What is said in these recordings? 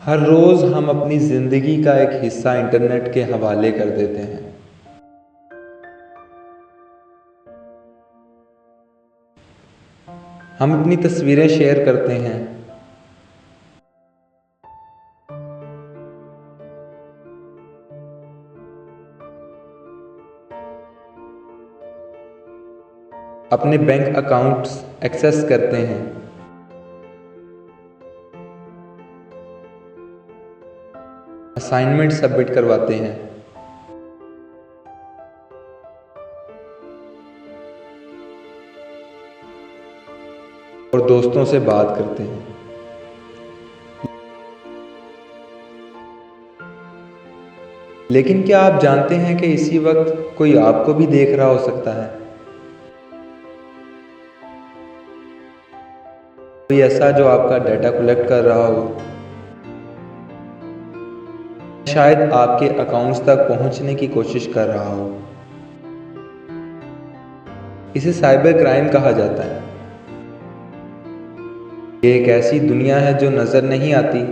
हर रोज़ हम अपनी ज़िंदगी का एक हिस्सा इंटरनेट के हवाले कर देते हैं। हम अपनी तस्वीरें शेयर करते हैं, अपने बैंक अकाउंट्स एक्सेस करते हैं, असाइनमेंट सबमिट करवाते हैं और दोस्तों से बात करते हैं। लेकिन क्या आप जानते हैं कि इसी वक्त कोई आपको भी देख रहा हो सकता है? कोई ऐसा जो आपका डाटा कलेक्ट कर रहा हो, शायद आपके अकाउंट्स तक पहुंचने की कोशिश कर रहा हो। इसे साइबर क्राइम कहा जाता है। ये एक ऐसी दुनिया है जो नजर नहीं आती,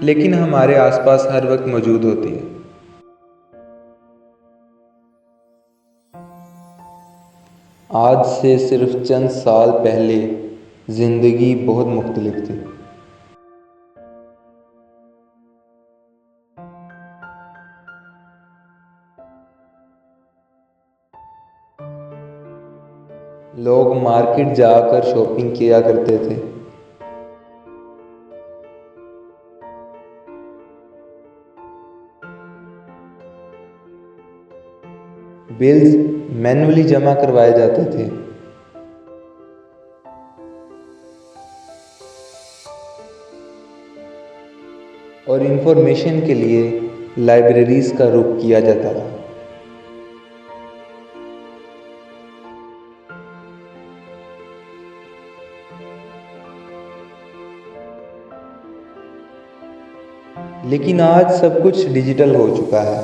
लेकिन हमारे आसपास हर वक्त मौजूद होती है। आज से सिर्फ चंद साल पहले जिंदगी बहुत मुख्तलिफ थी। लोग मार्केट जाकर शॉपिंग किया करते थे। बिल्स मैन्युअली जमा करवाए जाते थे। और इंफॉर्मेशन के लिए लाइब्रेरीज का रुख किया जाता था। लेकिन आज सब कुछ डिजिटल हो चुका है।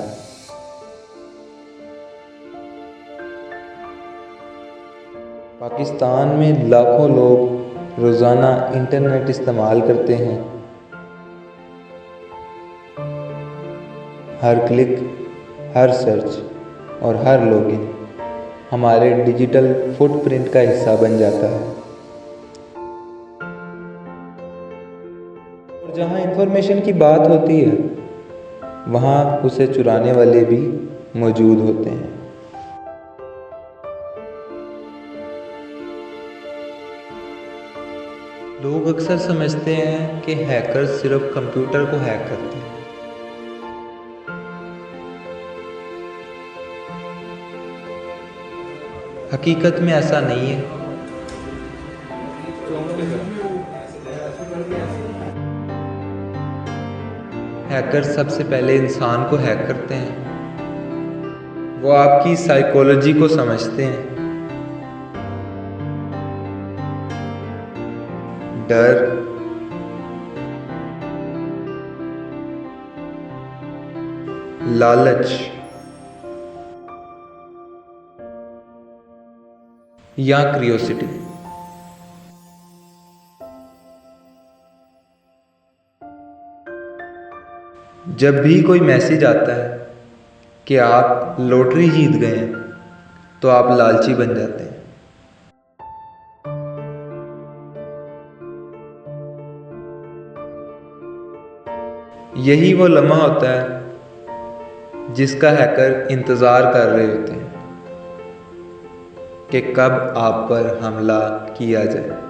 पाकिस्तान में लाखों लोग रोज़ाना इंटरनेट इस्तेमाल करते हैं। हर क्लिक, हर सर्च और हर लॉगिन हमारे डिजिटल फुटप्रिंट का हिस्सा बन जाता है। और जहाँ इंफॉर्मेशन की बात होती है, वहाँ उसे चुराने वाले भी मौजूद होते हैं। लोग अक्सर समझते हैं कि हैकर्स सिर्फ कंप्यूटर को हैक करते हैं। हकीकत में ऐसा नहीं है। हैकर्स सबसे पहले इंसान को हैक करते हैं। वो आपकी साइकोलॉजी को समझते हैं। डर, लालच या क्यूरियोसिटी। जब भी कोई मैसेज आता है कि आप लॉटरी जीत गए हैं, तो आप लालची बन जाते हैं। यही वो लम्हा होता है जिसका हैकर इंतज़ार कर रहे होते हैं कि कब आप पर हमला किया जाए।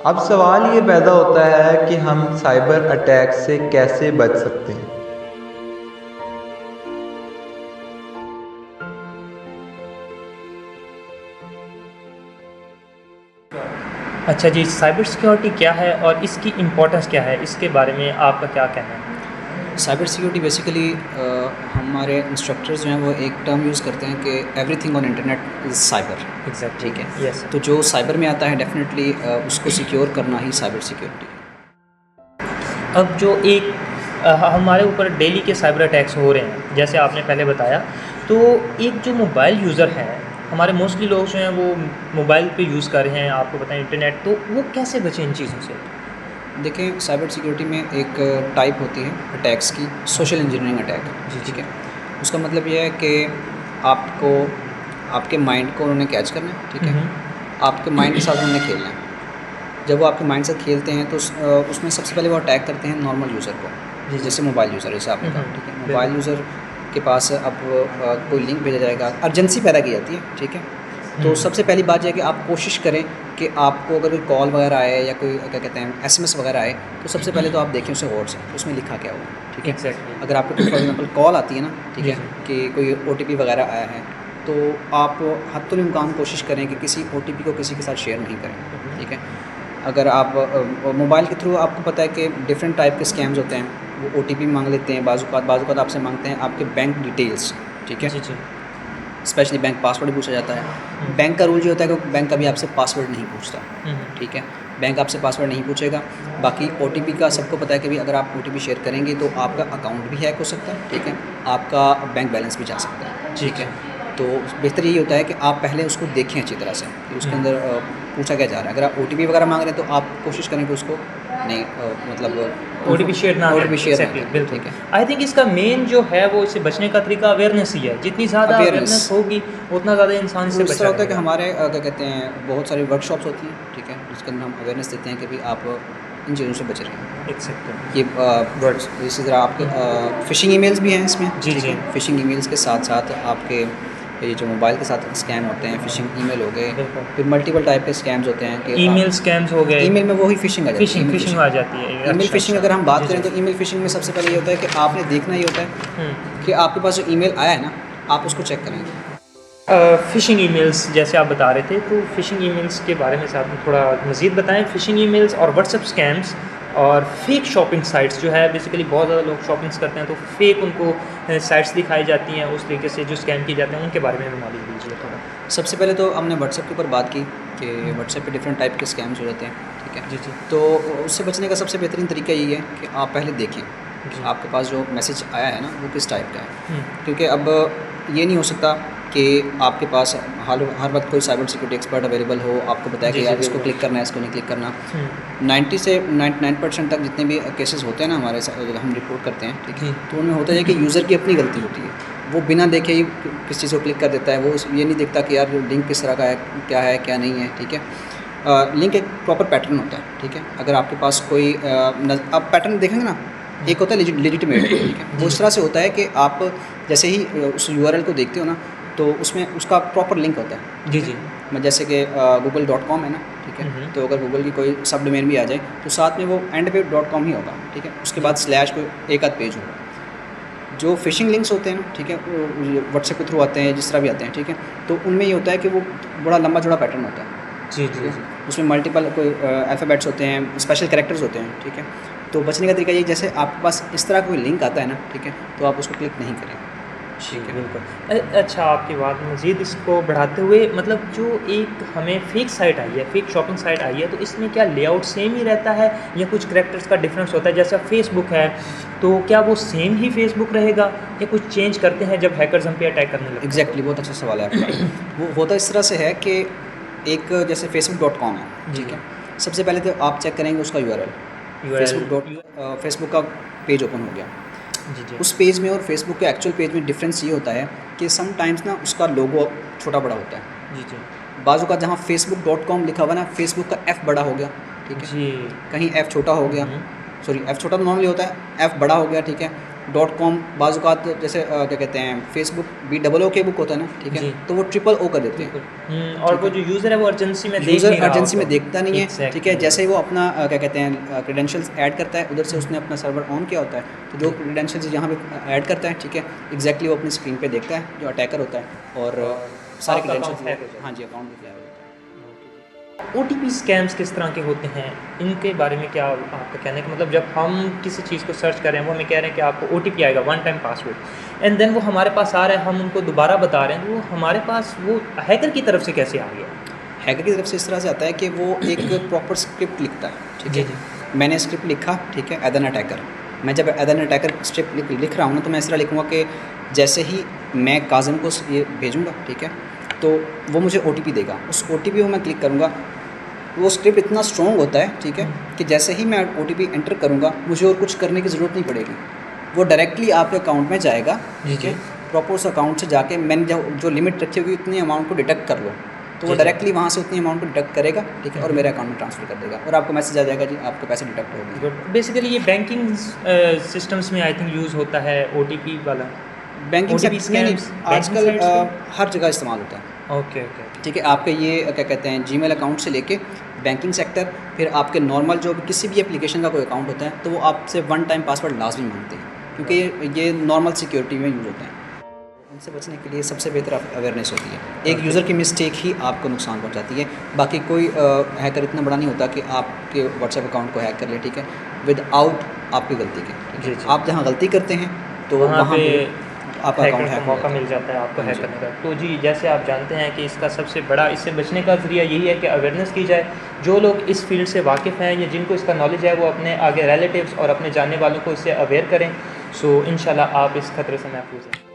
अब सवाल ये पैदा होता है कि हम साइबर अटैक से कैसे बच सकते हैं। अच्छा जी, साइबर सिक्योरिटी क्या है और इसकी इम्पोर्टेंस क्या है, इसके बारे में आपका क्या कहना है? साइबर सिक्योरिटी बेसिकली हमारे इंस्ट्रक्टर्स जो हैं वो एक टर्म यूज़ करते हैं कि everything on internet is cyber. Exactly, ठीक है। यस। तो जो साइबर में आता है डेफिनेटली उसको सिक्योर करना ही साइबर सिक्योरिटी है। अब जो एक हमारे ऊपर डेली के साइबर अटैक्स हो रहे हैं, जैसे आपने पहले बताया, तो एक जो मोबाइल यूज़र है हमारे मोस्टली लोग जो हैं वो मोबाइल पे यूज़ कर रहे हैं, आपको पता है इंटरनेट, तो वो कैसे बचें इन चीज़ों से? देखिए, साइबर सिक्योरिटी में एक टाइप होती है अटैक्स की, सोशल इंजीनियरिंग अटैक। जी, ठीक है, उसका मतलब ये है कि आपको आपके माइंड को उन्होंने कैच करना है। ठीक है, आपके माइंड के साथ उन्होंने खेलना है। जब वो आपके माइंड से खेलते हैं तो उसमें सबसे पहले वो अटैक करते हैं नॉर्मल यूज़र को, जी, जी। जैसे मोबाइल यूज़र, जैसे आपने कहा। ठीक है, बिल्कुल। मोबाइल यूज़र के पास अब कोई लिंक भेजा जाएगा, अर्जेंसी पैदा की जाती है। ठीक है, तो सबसे पहली बात यह है कि आप कोशिश करें कि आपको अगर कोई कॉल वगैरह आए या कोई क्या कहते हैं एसएमएस वगैरह आए, तो सबसे पहले तो आप देखें उसे गौर से, उसमें लिखा क्या हुआ। ठीक है, एग्जैक्टली। अगर आपको कोई फॉर एग्जांपल कॉल आती है ना, ठीक जी, है, कि कोई ओटीपी वगैरह आया है, तो आप हत्तुल इम्कान कोशिश करें कि किसी ओटीपी को किसी के साथ शेयर नहीं करें। ठीक है, अगर आप मोबाइल के थ्रू, आपको पता है कि डिफरेंट टाइप के स्कैम्स होते हैं, वो ओटीपी मांग लेते हैं, बाज़-औक़ात आपसे मांगते हैं आपके बैंक डिटेल्स। ठीक है, जी, जी। स्पेशली बैंक पासवर्ड पूछा जाता है। बैंक का रूल ये होता है कि बैंक कभी आपसे पासवर्ड नहीं पूछता। ठीक है, बैंक आपसे पासवर्ड नहीं पूछेगा। बाकी ओटीपी का सबको पता है कि भाई अगर आप ओटीपी शेयर करेंगे तो आपका अकाउंट भी हैक हो सकता है। ठीक है, आपका बैंक बैलेंस भी जा सकता है। ठीक है, तो बेहतर यही होता है कि आप पहले उसको देखें अच्छी तरह से कि उसके अंदर पूछा क्या जा रहा है। अगर आप ओटीपी वगैरह मांग रहे हैं तो आप कोशिश करें कि उसको नहीं मतलब ओटीपी शेयर ना ओटीपी करें, शेयर ना एग्जैक्टली, करें। बिल्कुल। ठीक है, आई थिंक इसका मेन जो है वो इससे बचने का तरीका अवेयरनेस ही है। जितनी ज़्यादा Awareness। अवेयरनेस होगी उतना ज़्यादा इंसान इससे तो इस बचा तरह होता है कि रहेगा। हमारे क्या कहते हैं बहुत सारी वर्कशॉप्स होती हैं। ठीक है, जिसके अंदर हम अवेयरनेस देते हैं कि भाई आप इन चीज़ों से बच रहें। एग्जैक्टली। ये वर्ड्स इसी तरह आपके फ़िशिंग ईमेल्स भी हैं इसमें। जी, ठीक जी। है, फ़िशिंग ईमेल्स के साथ साथ आपके ये जो मोबाइल के साथ स्कैम होते हैं, फ़िशिंग ईमेल हो गए, बिल्कुल। फिर मल्टीपल टाइप के स्कैम्स होते हैं कि ईमेल स्कैम्स हो गए, ईमेल में वही फ़िशिंग आ जाती है। फ़िशिंग ईमेल फ़िशिंग आ जाती है। ईमेल अच्छा, फ़िशिंग अच्छा। अगर हम बात जी, करें जी। तो ईमेल फ़िशिंग में सबसे पहले ये होता है कि आपने देखना ये होता है हुँ। कि आपके पास जो ईमेल आया है ना, आप उसको चेक करेंगे। फ़िशिंग ईमेल्स जैसे आप बता रहे थे, तो फ़िशिंग ईमेल्स के बारे में साथ में थोड़ा मज़ीद बताएँ। फ़िशिंग ईमेल्स और व्हाट्सएप स्कैम्स और फेक शॉपिंग साइट्स जो है, बेसिकली बहुत ज़्यादा लोग शॉपिंग्स करते हैं तो फेक उनको साइट्स दिखाई जाती हैं, उस तरीके से जो स्कैम किए जाते हैं उनके बारे में हमें नॉलेज दीजिए थोड़ा। सबसे पहले तो हमने व्हाट्सएप के ऊपर बात की कि व्हाट्सएप पे डिफरेंट टाइप के स्कैम्स हो जाते हैं। ठीक है, जी, जी। तो उससे बचने का सबसे बेहतरीन तरीका यही है कि आप पहले देखें जी। आपके पास जो मैसेज आया है ना वो किस टाइप का है। हुँ। क्योंकि अब ये नहीं हो सकता कि आपके पास हर वक्त कोई साइबर सिक्योरिटी एक्सपर्ट अवेलेबल हो, आपको बताया जी, कि जी, यार इसको बिल्कुल। क्लिक करना है, इसको नहीं क्लिक करना। हुँ। 90 से 99% तक जितने भी केसेस होते हैं ना हमारे साथ जो हम रिपोर्ट करते हैं, ठीक है, जी। तो उनमें होता है कि यूज़र की अपनी गलती होती है। वो बिना देखे ही किस चीज़ को क्लिक कर देता है। वो ये नहीं देखता कि यार लिंक किस तरह का है क्या नहीं है। ठीक है, लिंक एक प्रॉपर पैटर्न होता है। ठीक है, अगर आपके पास कोई आप पैटर्न देखेंगे ना, एक होता है लेजिटिमेट। ठीक है, वो इस तरह से होता है कि आप जैसे ही उस यूआरएल को देखते हो ना, तो उसमें उसका प्रॉपर लिंक होता है। जी, जी। जैसे कि google.com है ना, ठीक है, तो अगर गूगल की कोई सब डोमेन भी आ जाए तो साथ में वो एंड पे .com ही होगा। ठीक है, उसके बाद स्लैश कोई एक आध पेज होगा। जो फ़िशिंग लिंक्स होते हैं ना, ठीक है, व्हाट्सएप के थ्रू आते हैं, जिस तरह भी आते हैं। ठीक है, तो उनमें ये होता है कि वो बड़ा लंबा चौड़ा पैटर्न होता है। जी, जी, जी। उसमें मल्टीपल कोई अल्फ़ाबेट्स होते हैं, स्पेशल कैरेक्टर्स होते हैं। ठीक है, तो बचने का तरीका ये, जैसे आपके पास इस तरह कोई लिंक आता है ना, ठीक है, तो आप उसको क्लिक नहीं करें। ठीक है, बिल्कुल। अच्छा, आपकी बात मज़ीद इसको बढ़ाते हुए, मतलब जो एक हमें फ़ेक साइट आई है, फ़ेक शॉपिंग साइट आई है, तो इसमें क्या लेआउट सेम ही रहता है या कुछ कैरेक्टर्स का डिफरेंस होता है? जैसे फेसबुक है, तो क्या वो सेम ही फेसबुक रहेगा या कुछ चेंज करते हैं जब हैकर्स हम पे अटैक करने लगते हैं? एग्जैक्टली, बहुत अच्छा सवाल है आपका। वो होता इस तरह से है कि एक जैसे facebook.com है, ठीक है, सबसे पहले तो आप चेक करेंगे उसका URL फेसबुक का पेज ओपन हो गया। जी, जी। उस पेज में और फेसबुक के एक्चुअल पेज में डिफरेंस ये होता है कि समटाइम्स ना उसका लोगो छोटा बड़ा होता है। जी, जी। बाजू का जहाँ facebook.com लिखा हुआ ना, फेसबुक का F बड़ा हो गया। ठीक है, जी। कहीं F छोटा हो गया, सॉरी F छोटा तो नॉर्मली होता है, F बड़ा हो गया। ठीक है, .com बाजू का जैसे क्या कहते हैं, फेसबुक BOOK बुक होता है ना, ठीक है, जी। तो वो $OOO कर देते हैं। और वो जो यूज़र है वो अर्जेंसी में देख यूज़र नहीं रहा अर्जेंसी में होता। देखता नहीं है। ठीक है, Exactly। जैसे ही वो अपना क्या कहते हैं क्रेडेंशियल्स ऐड करता है, उधर से उसने अपना सर्वर ऑन किया होता है, तो जो क्रेडेंशियल्स यहाँ पे ऐड करता है, ठीक है, एग्जैक्टली वो अपनी स्क्रीन पे देखता है जो अटैकर होता है, और सारे आपका account hack हो क्रेडेंशियल्स, जाता है। हाँ जी, अकाउंट भी हाइड होता है। OTP स्कैम्स किस तरह के होते हैं, इनके बारे में क्या आपका कहना है? कि मतलब जब हम किसी चीज़ को सर्च कर रहे हैं, वो हमें कह रहे हैं कि आपको OTP आएगा, one time password, and then वो हमारे पास आ रहा है, हम उनको दोबारा बता रहे हैं, तो वो हमारे पास वो हैकर की तरफ से कैसे आ गया? हैकर की तरफ से इस तरह से आता है कि वो एक प्रॉपर स्क्रिप्ट लिखता है। ठीक जी, है, जी। मैंने स्क्रिप्ट लिखा, ठीक है, एज एन अटैकर। मैं जब एज एन अटैकर स्क्रिप्ट लिख रहा हूँ ना, तो मैं इस तरह लिखूँगा कि जैसे ही मैं काज़म को ये भेजूँगा, ठीक है, तो वो मुझे OTP देगा, उस OTP को मैं क्लिक करूँगा, वो स्क्रिप्ट इतना स्ट्रॉन्ग होता है, ठीक है, कि जैसे ही मैं OTP एंटर करूँगा मुझे और कुछ करने की ज़रूरत नहीं पड़ेगी, वो डायरेक्टली आपके अकाउंट में जाएगा, ठीक है। प्रॉपर उस अकाउंट से जाके मैंने जो लिमिट रखी होगी उतनी अमाउंट को डिडक्ट कर लो, तो वो डायरेक्टली वहाँ से उतनी अमाउंट को डिडक्ट करेगा, ठीक है, और मेरे अकाउंट में ट्रांसफ़र कर देगा और आपको मैसेज आ जाएगा जी आपके पैसे डिडक्ट हो गए। गुड। बेसिकली ये बैंकिंग सिस्टम्स में आई थिंक यूज़ होता है OTP वाला। बैंकिंग OTP scams, आजकल banking sites हर जगह इस्तेमाल होता है, ओके ओके। ठीक है। आपके ये क्या कहते हैं जीमेल अकाउंट से लेके बैंकिंग सेक्टर, फिर आपके नॉर्मल जो भी किसी भी एप्लीकेशन का कोई अकाउंट होता है तो वो आपसे 1 टाइम पासवर्ड लाजमी मांगते हैं, क्योंकि ये नॉर्मल सिक्योरिटी में यूज़ होते हैं। इनसे बचने के लिए सबसे बेहतर अवेयरनेस होती है, एक यूज़र की मिस्टेक ही आपको नुकसान पहुंचाती है, बाकी कोई हैकर इतना बड़ा नहीं होता कि आपके व्हाट्सएप अकाउंट को हैक कर ले, ठीक है, विदाउट आपकी गलती के, ठीक है। आप जहाँ गलती करते हैं तो वहाँ पे आपका अकाउंट हैक मौका मिल जाता है आपको हैक करने का। तो जी जैसे आप जानते हैं कि इसका सबसे बड़ा इससे बचने का ज़रिया यही है कि अवेयरनेस की जाए। जो लोग इस फील्ड से वाकिफ़ हैं या जिनको इसका नॉलेज है वो अपने आगे रिलेटिव्स और अपने जानने वालों को इससे अवेयर करें। सो इंशाल्लाह आप इस खतरे से महफूज हैं।